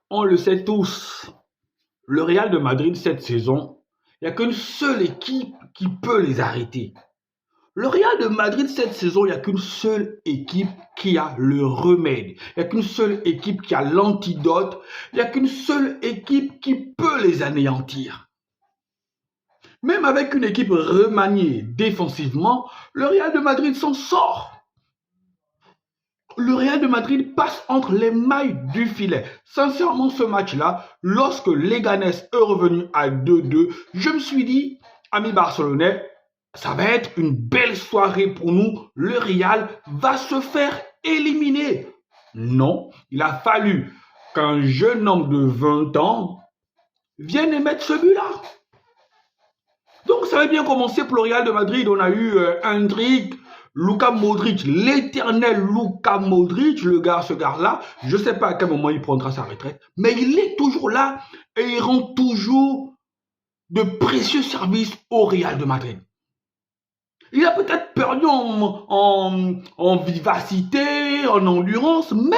On le sait tous, le Real de Madrid cette saison, il n'y a qu'une seule équipe qui peut les arrêter. Le Real de Madrid cette saison, il n'y a qu'une seule équipe qui a le remède. Il n'y a qu'une seule équipe qui a l'antidote. Il n'y a qu'une seule équipe qui peut les anéantir. Même avec une équipe remaniée défensivement, le Real de Madrid s'en sort. Le Real de Madrid passe entre les mailles du filet. Sincèrement, ce match-là, lorsque Leganés est revenu à 2-2, je me suis dit, amis barcelonais, ça va être une belle soirée pour nous. Le Real va se faire éliminer. Non, il a fallu qu'un jeune homme de 20 ans vienne émettre ce but-là. Donc, ça avait bien commencé pour le Real de Madrid. On a eu Hendrik, Luka Modric, l'éternel Luka Modric, ce gars-là. Je ne sais pas à quel moment il prendra sa retraite, mais il est toujours là et il rend toujours de précieux services au Real de Madrid. Il a peut-être perdu en vivacité, en endurance, mais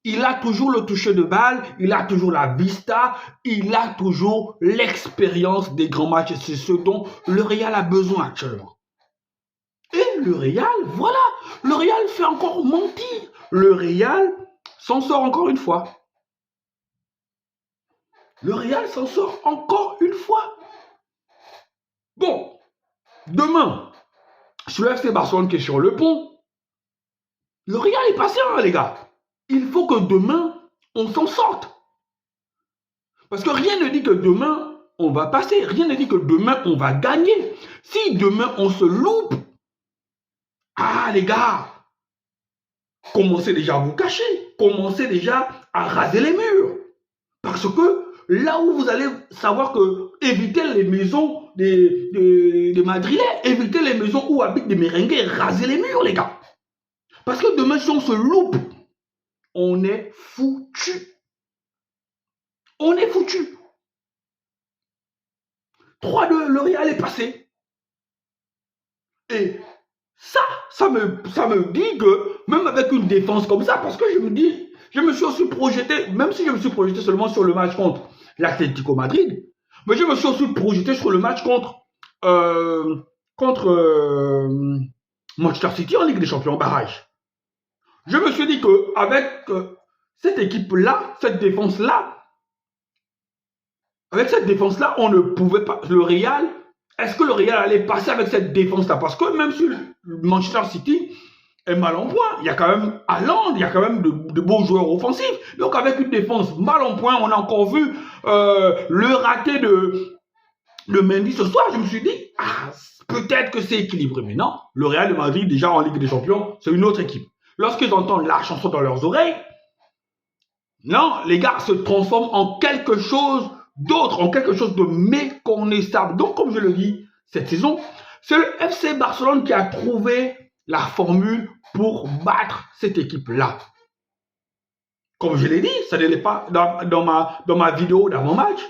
il a toujours le toucher de balle, il a toujours la vista, il a toujours l'expérience des grands matchs. C'est ce dont le Real a besoin actuellement. Et le Real, voilà, le Real fait encore mentir. Le Real s'en sort encore une fois. Le Real s'en sort encore une fois. Bon, demain, sur le FC Barcelone qui est sur le pont, le Real est patient, les gars. Il faut que demain, on s'en sorte. Parce que rien ne dit que demain, on va passer. Rien ne dit que demain, on va gagner. Si demain, on se loupe, ah les gars, commencez déjà à vous cacher. Commencez déjà à raser les murs. Parce que là où vous allez savoir que éviter les maisons des Madrilènes, éviter les maisons où habitent des Merengues, raser les murs, les gars. Parce que demain, si on se loupe, on est foutu. On est foutu. 3-2, le Real est passé. Et ça me dit que, même avec une défense comme ça, parce que je me dis, je me suis aussi projeté, même si je me suis projeté seulement sur le match contre l'Atlético Madrid, mais je me suis aussi projeté sur le match contre Manchester City en Ligue des Champions barrage. Je me suis dit qu'avec cette équipe-là, cette défense-là, on ne pouvait pas. Le Real, est-ce que le Real allait passer avec cette défense-là? Parce que même si Manchester City est mal en point, il y a quand même Haaland, il y a quand même de beaux joueurs offensifs. Donc avec une défense mal en point, on a encore vu le raté de Mendy ce soir. Je me suis dit, peut-être que c'est équilibré. Mais non, le Real de Madrid, déjà en Ligue des Champions, c'est une autre équipe. Lorsqu'ils entendent la chanson dans leurs oreilles, non, les gars se transforment en quelque chose d'autre, en quelque chose de méconnaissable. Donc, comme je le dis, cette saison, c'est le FC Barcelone qui a trouvé la formule pour battre cette équipe-là. Comme je l'ai dit, ça n'était pas dans ma vidéo d'avant-match.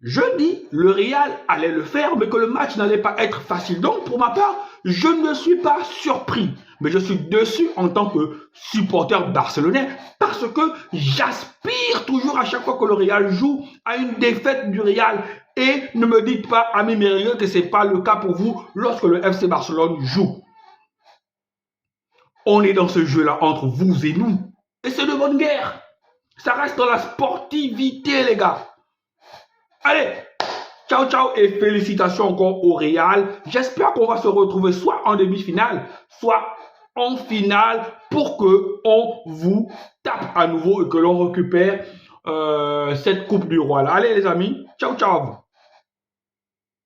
Je dis, le Real allait le faire, mais que le match n'allait pas être facile. Donc, pour ma part, je ne suis pas surpris. Mais je suis dessus en tant que supporter barcelonais parce que j'aspire toujours à chaque fois que le Real joue à une défaite du Real. Et ne me dites pas, amis merengues, que ce n'est pas le cas pour vous lorsque le FC Barcelone joue. On est dans ce jeu-là entre vous et nous. Et c'est de bonne guerre. Ça reste dans la sportivité, les gars. Allez, ciao, ciao et félicitations encore au Real. J'espère qu'on va se retrouver soit en demi-finale, soit en finale pour que on vous tape à nouveau et que l'on récupère cette Coupe du Roi. Allez les amis, ciao, ciao à vous.